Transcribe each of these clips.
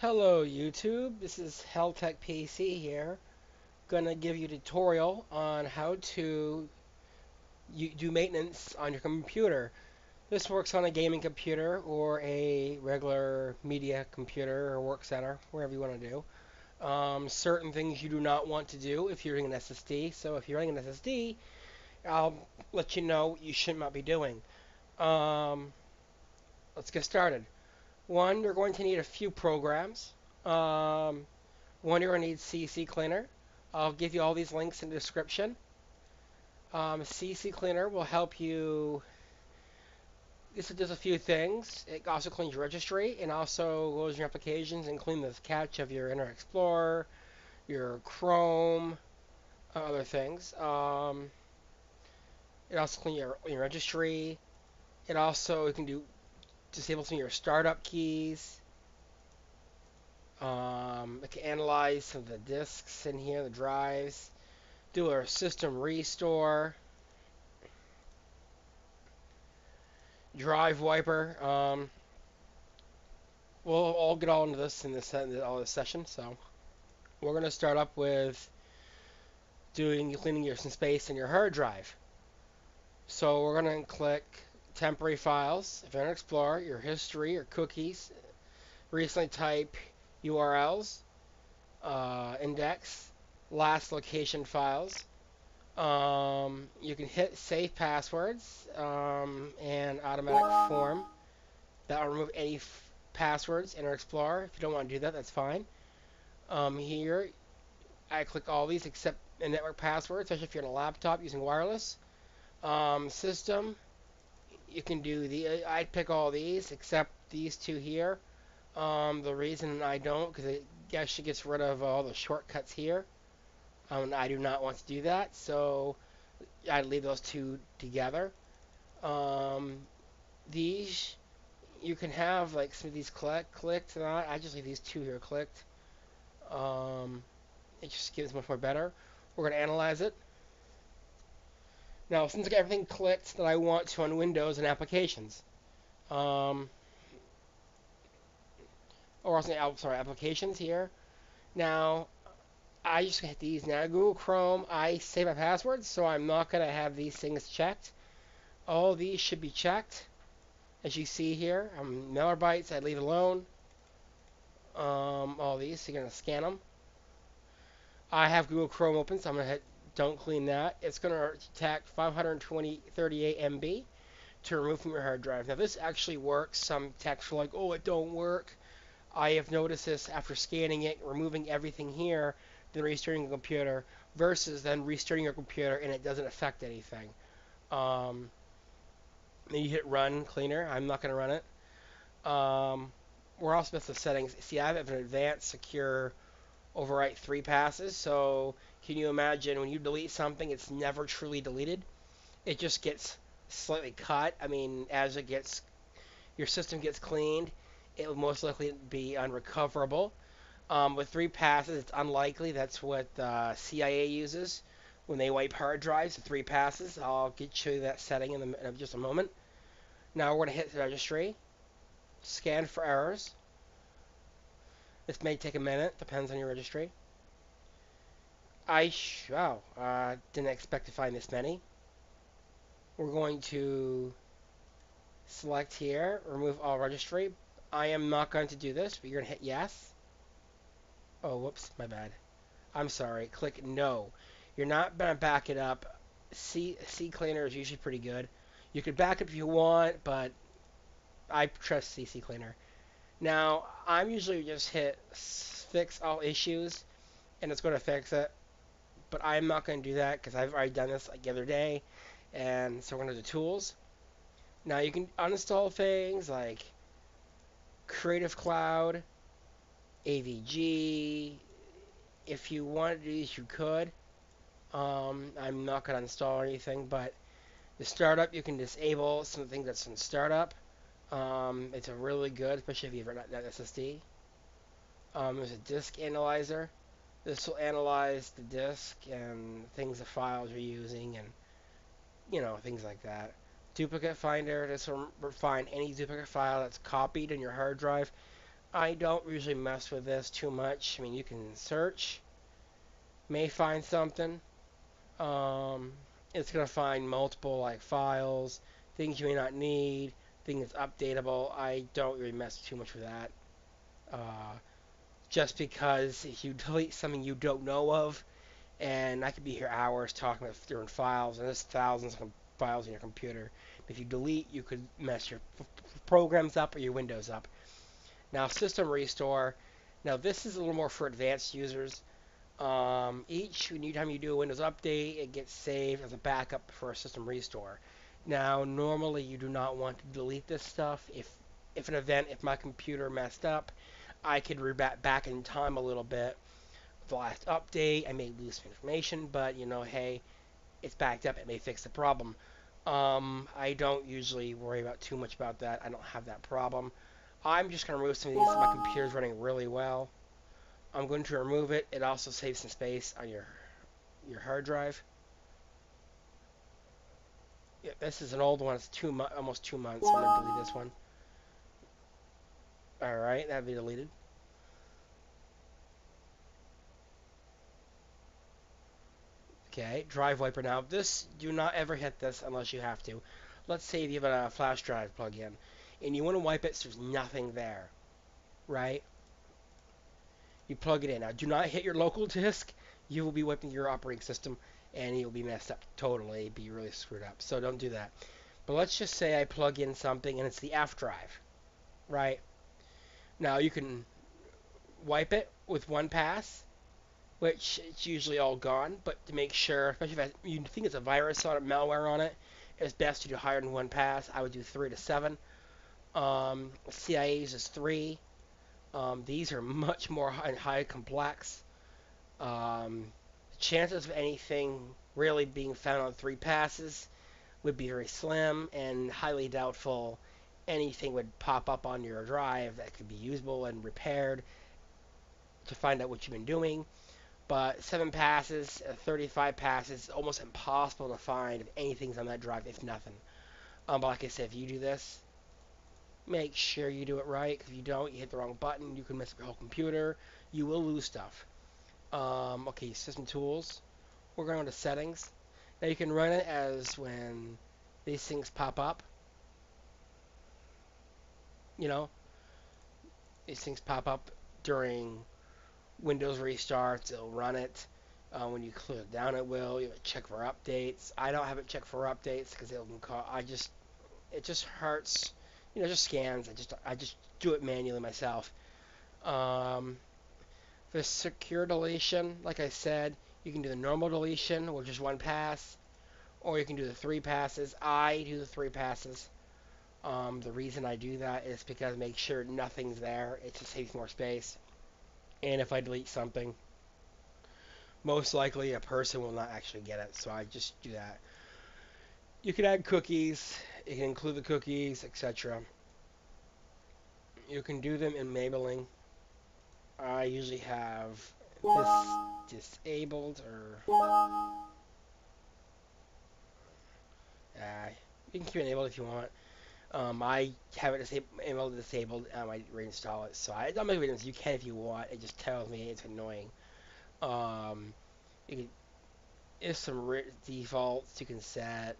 Hello YouTube, this is HellTech PC here. Gonna give you a tutorial on how to do maintenance on your computer. This works on a gaming computer or a regular media computer or work center, wherever you want to do. Certain things you do not want to do if you're running an SSD. So if you're running an SSD, I'll let you know what you should not be doing. Um, let's get started. One, you're going to need a few programs. Um, One, you're going to need CC Cleaner. I'll give you all these links in the description. CC Cleaner will help you. This does a few things. It also cleans your registry and also goes your applications, including the cache of your Internet Explorer, your Chrome, other things. It also cleans your registry. It also you can disable some of your startup keys. It can analyze some of the disks in here, the drives. Do a system restore. Drive wiper. We'll all get all into this in all this session. So we're gonna start up with cleaning your some space in your hard drive. So we're gonna click temporary files, Internet Explorer, your history, your cookies. Recently type URLs, index, last location files. You can hit save passwords and automatic form. That will remove any passwords in our Explorer. If you don't want to do that, that's fine. Here, I click all these except the network password, especially if you're on a laptop using wireless. System, you can do I'd pick all these except these two here. The reason I don't, because it actually gets rid of all the shortcuts here. I do not want to do that, so I'd leave those two together. Um, these you can have like some of these clicked, and I just leave these two here clicked. Um, it just gives much more better. We're going to analyze it. Now, since I got everything clicked that I want to on Windows and applications, um, or also, sorry, applications here. Now, I just hit these. Now, Google Chrome, I save my passwords, so I'm not going to have these things checked. All these should be checked, as you see here. Malwarebytes, I leave alone. All these, so you're going to scan them. I have Google Chrome open, so I'm going to hit don't clean that. It's going to detect 538 MB to remove from your hard drive. Now this actually works. Some techs are like, oh, it don't work. I have noticed this after scanning it, removing everything here, then restarting your computer, versus then restarting your computer and it doesn't affect anything. Um, then you hit run cleaner. I'm not going to run it. We're also with the settings. See, I have an advanced secure overwrite 3 passes. So can you imagine when you delete something, it's never truly deleted. It just gets slightly cut. I mean, as your system gets cleaned, it will most likely be unrecoverable. With 3 passes, it's unlikely. That's what the CIA uses when they wipe hard drives. The 3 passes. I'll get you that setting in just a moment. Now we're going to hit registry, scan for errors. This may take a minute, depends on your registry. Wow, didn't expect to find this many. We're going to select here, remove all registry. I am not going to do this, but you're going to hit yes. Oh, whoops, my bad. I'm sorry, click no. You're not going to back it up. CCleaner is usually pretty good. You could back up if you want, but I trust CC Cleaner. Now, I'm usually just hit fix all issues, and it's going to fix it. But I'm not going to do that because I've already done this like the other day. And so we're going to do tools. Now you can uninstall things like Creative Cloud, AVG. If you wanted to do these, you could. I'm not going to install anything, but the startup, you can disable something that's in startup. It's a really good, especially if you have that SSD. There's a disk analyzer. This will analyze the disk and things, the files you're using, and things like that. Duplicate finder. This will find any duplicate file that's copied in your hard drive. I don't usually mess with this too much. I mean, you can search, may find something. Um, it's gonna find multiple like files, things you may not need, things updatable. I don't really mess too much with that. Uh, just because if you delete something you don't know of, and I could be here hours talking about different files, and there's thousands of files in your computer. If you delete, you could mess your programs up or your Windows up. Now, System Restore. Now, this is a little more for advanced users. Each anytime you do a Windows update, it gets saved as a backup for a system restore. Now, normally you do not want to delete this stuff. If my computer messed up, I could rebat back in time a little bit. The last update, I may lose some information, but hey, it's backed up. It may fix the problem. I don't usually worry about too much about that. I don't have that problem. I'm just gonna remove some of these. My computer's running really well. I'm going to remove it. It also saves some space on your hard drive. Yeah, this is an old one. It's almost 2 months. So I'm going to delete this one. All right, that'll be deleted. Okay, drive wiper now. This, do not ever hit this unless you have to. Let's say you have a flash drive plug in and you want to wipe it so there's nothing there, right? You plug it in. Now, do not hit your local disk. You will be wiping your operating system and you'll be messed up totally, be really screwed up. So don't do that. But let's just say I plug in something and it's the F drive, right? Now you can wipe it with one pass, which it's usually all gone. But to make sure, especially if you think it's a virus on it, malware on it, it's best to do higher than one pass. I would do 3 to 7. CIA uses 3. These are much more high complex. Um, Chances of anything really being found on 3 passes would be very slim and highly doubtful anything would pop up on your drive that could be usable and repaired to find out what you've been doing. But 7 passes, 35 passes, almost impossible to find if anything's on that drive, if nothing. But like I said, if you do this, make sure you do it right. Because if you don't, you hit the wrong button, you can mess up your whole computer. You will lose stuff. Okay, system tools. We're going to settings. Now you can run it as when these things pop up. You know, these things pop up during Windows restarts. It'll run it. When you clear it down, it will. You check for updates. I don't have it checked for updates because it just hurts. Just scans. I just do it manually myself. Um, for secure deletion, like I said, you can do the normal deletion, which is one pass, or you can do the 3 passes. I do the 3 passes. The reason I do that is because make sure nothing's there. It just saves more space. And if I delete something, most likely a person will not actually get it. So I just do that. You can add cookies. You can include the cookies, etc. You can do them in enabling. I usually have this disabled you can keep it enabled if you want. I have it disabled. I might reinstall it. So I don't make a difference. You can if you want. It just tells me it's annoying. Um, you can, there's some defaults you can set.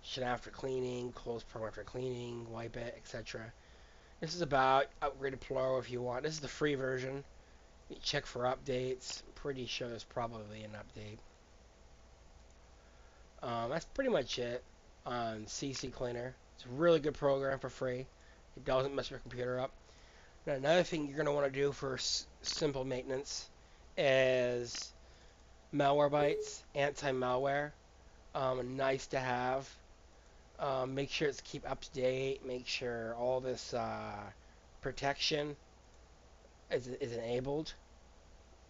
Shut after cleaning, close program after cleaning, wipe it, etc. This is about upgraded Pro if you want. This is the free version. You check for updates. I'm pretty sure there's probably an update. That's pretty much it on CC Cleaner. It's a really good program for free. It doesn't mess your computer up. Now, another thing you're going to want to do for simple maintenance is Malwarebytes, anti-malware. Nice to have. Make sure it's keep up to date. Make sure all this protection is enabled.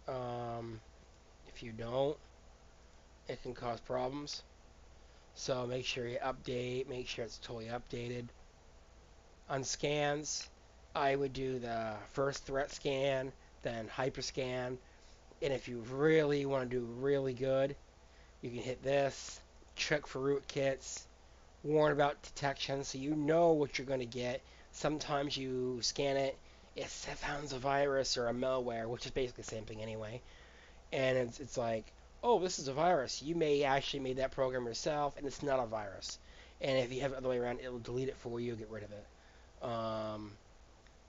If you don't, it can cause problems. So make sure you update. Make sure it's totally updated. On scans, I would do the first threat scan, then hyperscan, and if you really want to do really good, you can hit this, check for rootkits, warn about detection so you know what you're going to get. Sometimes you scan it it founds a virus or a malware, which is basically the same thing anyway. And it's like, oh, this is a virus. You may actually made that program yourself, and it's not a virus. And if you have it the other way around, it'll delete it for you, get rid of it.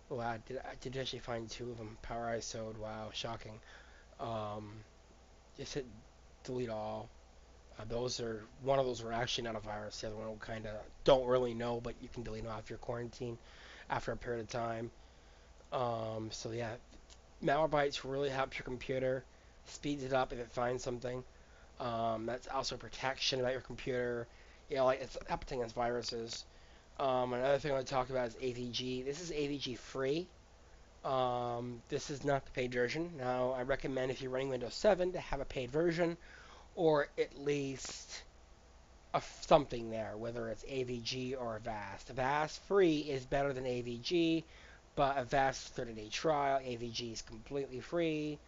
Well, I did actually find two of them. Power ISO'd. Wow, shocking. Um, just hit delete all. Those are one of those were actually not a virus. The other one kind of don't really know, but you can delete them off your quarantine after a period of time. So yeah, Malwarebytes really helps your computer, speeds it up if it finds something. That's also protection about your computer. You know, like it's helping against viruses. Another thing I want to talk about is AVG. This is AVG free. This is not the paid version. Now, I recommend if you're running Windows 7 to have a paid version, or at least something there, whether it's AVG or Avast. Avast free is better than AVG, but Avast 30-day trial, AVG is completely free.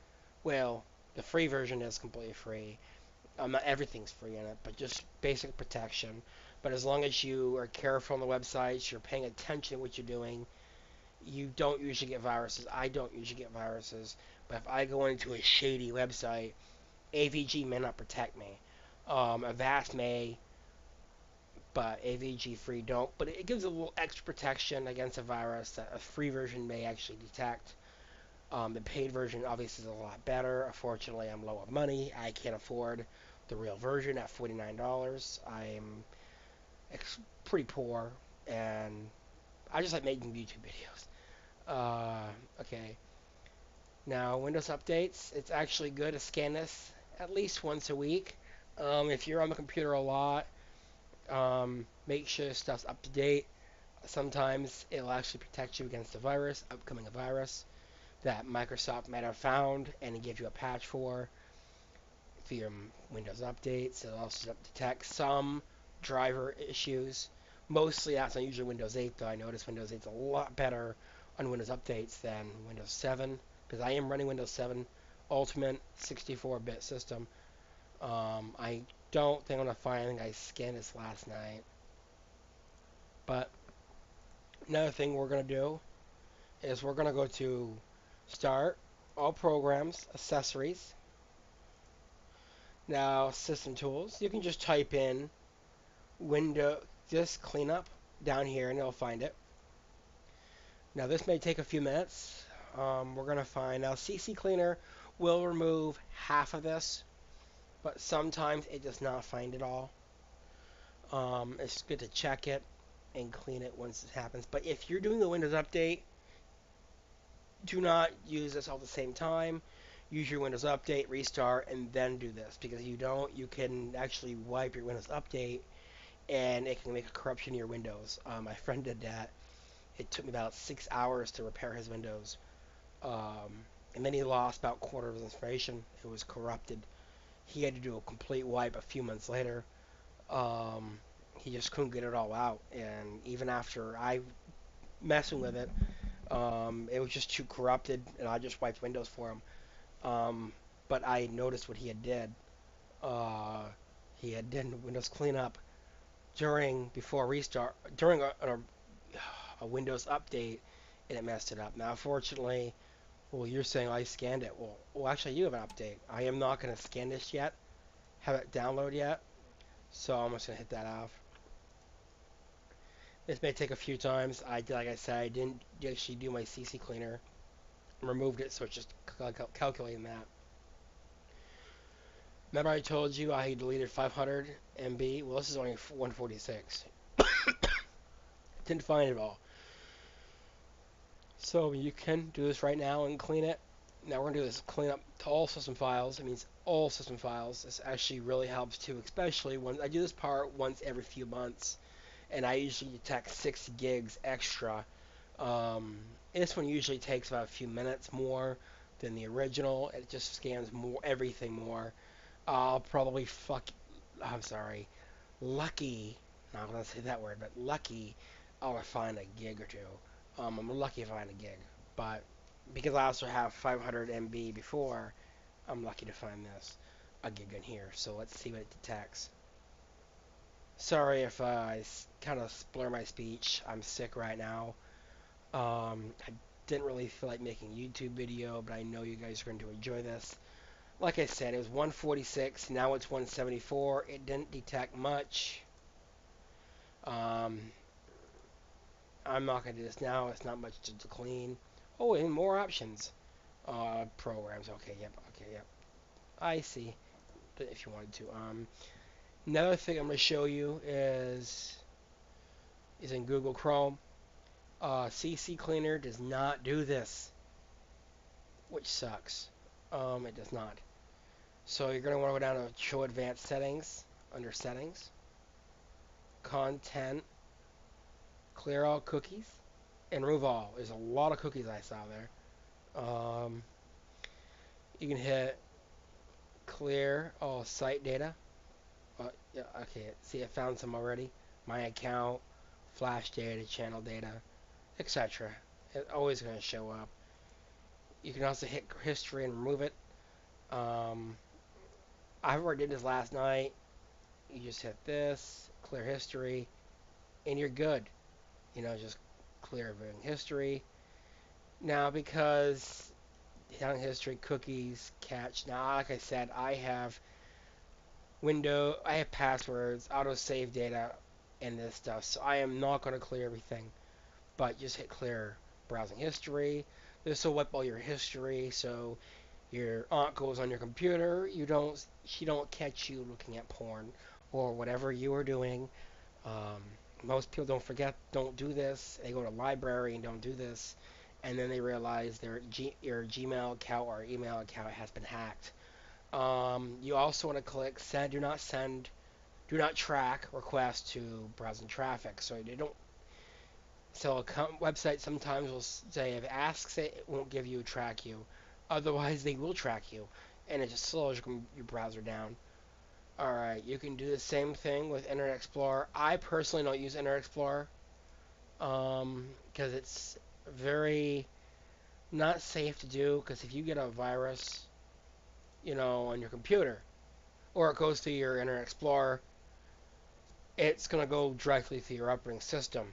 Well, the free version is completely free. Not everything's free in it, but just basic protection. But as long as you are careful on the websites, you're paying attention to what you're doing, you don't usually get viruses. I don't usually get viruses. But if I go into a shady website, AVG may not protect me. Avast may, but AVG free don't. But it gives a little extra protection against a virus that a free version may actually detect. The paid version obviously is a lot better. Unfortunately, I'm low on money. I can't afford the real version at $49. I'm pretty poor, and I just like making YouTube videos. Okay. Now, Windows updates. It's actually good to scan this at least once a week. If you're on the computer a lot, make sure stuff's up to date. Sometimes it'll actually protect you against a virus, upcoming virus that Microsoft might have found and give you a patch for your Windows updates. It'll also detect some driver issues. Mostly that's on usually Windows 8, though I noticed Windows 8's a lot better on Windows updates than Windows 7 because I am running Windows 7 Ultimate 64-bit system. I don't think I'm going to find anything. I scanned this last night. But another thing we're going to do is we're going to go to Start, All Programs, Accessories. Now, System Tools. You can just type in Window, just cleanup down here and it'll find it. Now, this may take a few minutes. We're going to find now CC Cleaner will remove half of this, but sometimes it does not find it all. It's good to check it and clean it once it happens. But if you're doing the Windows update, do not use this all at the same time. Use your Windows update, restart, and then do this. Because if you don't, you can actually wipe your Windows update, and it can make a corruption in your Windows. My friend did that. It took me about 6 hours to repair his Windows. And then he lost about a quarter of his information. It was corrupted. He had to do a complete wipe a few months later. He just couldn't get it all out. And even after I messing with it, it was just too corrupted, and I just wiped Windows for him. But I noticed what he had did. He had done Windows cleanup before restart, during a Windows update, and it messed it up. Now, unfortunately, well, you're saying I scanned it. Well, actually, you have an update. I am not going to scan this yet, have it download yet, so I'm just going to hit that off. This may take a few times. Like I said, I didn't actually do my CC cleaner. Removed it, so it's just calculating that. Remember I told you I deleted 500 MB? Well, this is only 146. Didn't find it all. So you can do this right now and clean it. Now we're going to do this clean up to all system files. It means all system files. This actually really helps too, especially when I do this part once every few months. And I usually detect 6 gigs extra. This one usually takes about a few minutes more than the original. It just scans everything more. I'll probably I'm sorry. Lucky. Not gonna say that word, but lucky. I'll find a gig or two. I'm lucky if I find a gig, but because I also have 500 MB before, I'm lucky to find a gig in here. So let's see what it detects. Sorry if I kind of slur my speech. I'm sick right now. I didn't really feel like making a YouTube video, but I know you guys are going to enjoy this. Like I said, it was 146, now it's 174. It didn't detect much. Um, I'm not going to do this now. It's not much to clean. Oh, and more options. Programs. Okay, yep. Okay, yep. I see. But if you wanted to. Another thing I'm going to show you is in Google Chrome. CC Cleaner does not do this, which sucks. It does not. So you're going to want to go down to Show Advanced Settings, under Settings, Content, Clear All Cookies, and Remove All. There's a lot of cookies I saw there. You can hit Clear All Site Data. Yeah, okay, see, I found some already. My account, Flash data, channel data, etc. It's always going to show up. You can also hit History and remove it. I already did this last night. You just hit this, clear history, and you're good. Just clear viewing history. Now, because down history, cookies, catch. Now, like I said, I have passwords, autosave data, and this stuff. So I am not going to clear everything, but just hit clear browsing history. This will wipe all your history, so your aunt goes on your computer. She don't catch you looking at porn or whatever you are doing. Um, Most people don't do this. They go to a library and don't do this, and then they realize your Gmail account or email account has been hacked. You also want to click do not track requests to browsing traffic. So they don't. So a website sometimes will say if it asks it won't give you track you. Otherwise, they will track you, and it just slows your browser down. Alright, you can do the same thing with Internet Explorer. I personally don't use Internet Explorer because it's very not safe to do, because if you get a virus, on your computer, or it goes to your Internet Explorer, it's going to go directly to your operating system.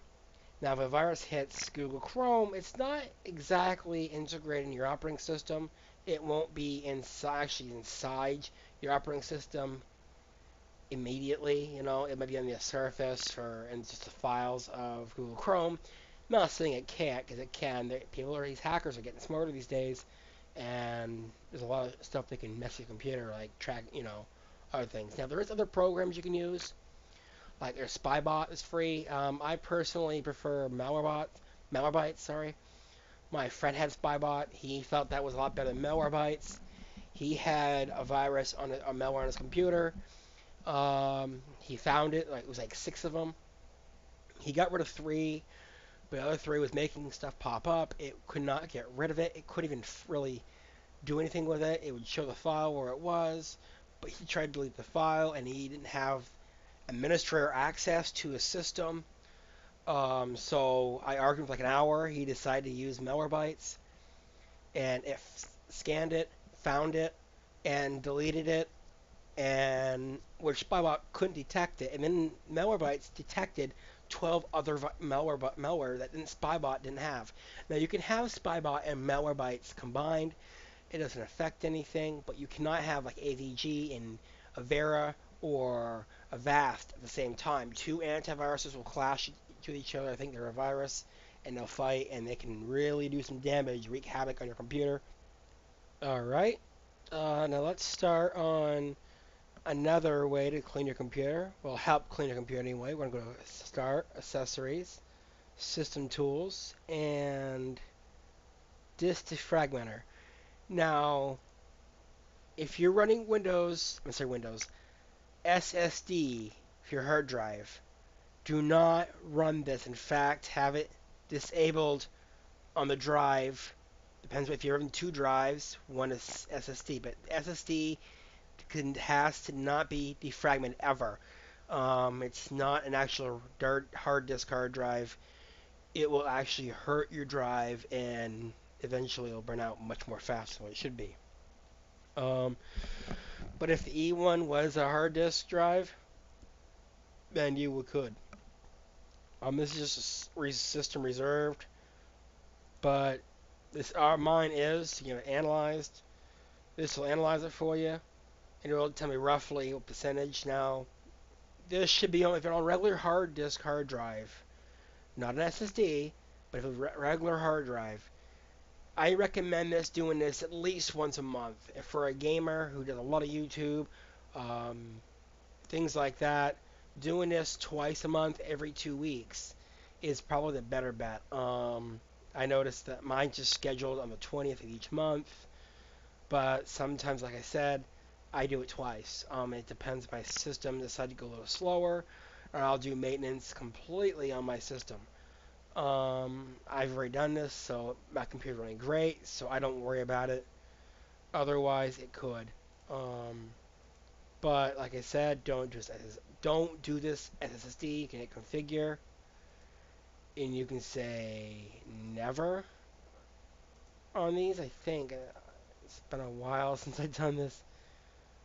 Now, if a virus hits Google Chrome, it's not exactly integrated in your operating system. It won't be actually inside your operating system immediately. It might be on the surface or in just the files of Google Chrome. I'm not saying it can't, because it can. These hackers are getting smarter these days, and there's a lot of stuff they can mess your computer, like track, other things. Now, there is other programs you can use, like their Spybot is free. I personally prefer Malwarebytes. Sorry, my friend had Spybot. He felt that was a lot better than Malwarebytes. He had a virus on a malware on his computer. He found it. It was like 6 of them. He got rid of 3, but the other 3 was making stuff pop up. It could not get rid of it. It couldn't even really do anything with it. It would show the file where it was, but he tried to delete the file, and he didn't have administrator access to his system. So I argued for like an hour. He decided to use Malwarebytes, and it scanned it, found it, and deleted it, and which Spybot couldn't detect it. And then Malwarebytes detected 12 other malware that Spybot didn't have. Now you can have Spybot and Malwarebytes combined. It doesn't affect anything, but you cannot have like AVG and Avera or Avast at the same time. 2 antiviruses will clash to each other. I think they're a virus, and they'll fight, and they can really do some damage, wreak havoc on your computer. Alright, now let's start on another way to clean your computer. Well, help clean your computer anyway. We're going to go to Start, Accessories, System Tools, and Disk Defragmenter. Now, if you're running Windows SSD, if your hard drive, do not run this. In fact, have it disabled on the drive. Depends if you're having 2 drives, one is SSD, but SSD has to not be defragmented ever. It's not an actual hard disk hard drive. It will actually hurt your drive, and eventually it'll burn out much more fast than what it should be. But if the E1 was a hard disk drive, then you could. This is just a system reserved, but This mine is, analyzed. This will analyze it for you, and it will tell me roughly what percentage. Now, this should be on if you're on regular hard disk hard drive, not an SSD, but if it's a regular hard drive. I recommend doing this at least once a month. If for a gamer who does a lot of YouTube, um, things like that, doing this twice a month every 2 weeks is probably the better bet. I noticed that mine's just scheduled on the 20th of each month, but sometimes, like I said, I do it twice. It depends if my system decides to go a little slower, or I'll do maintenance completely on my system. I've already done this, so my computer's running great, so I don't worry about it. Otherwise, it could. Um, but like I said, don't do this SSD. You can hit configure, and you can say never on these. I think it's been a while since I've done this.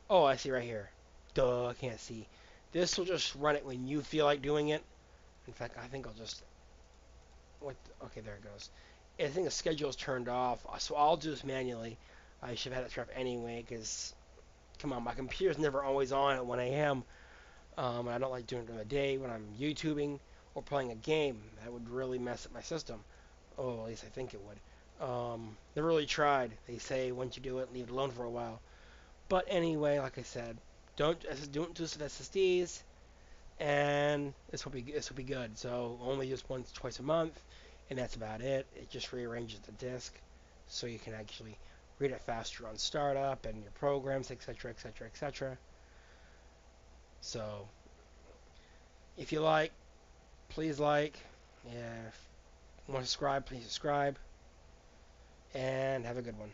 Oh, I see right here. Duh, I can't see. This will just run it when you feel like doing it. In fact, I think I'll just okay, there it goes. I think the schedule is turned off, so I'll do this manually. I should have had it turned off anyway, because come on, my computer's never always on at 1 a.m. And I don't like doing it during the day when I'm YouTubing or playing a game. That would really mess up my system. Oh, at least I think it would. Never really tried. They say once you do it, leave it alone for a while. But anyway, like I said, don't do this with SSDs, and this will be good. So only just once, twice a month, and that's about it. It just rearranges the disk so you can actually read it faster on startup and your programs, etc., etc., etc. So if you please like. Yeah, if you want to subscribe, please subscribe, and have a good one.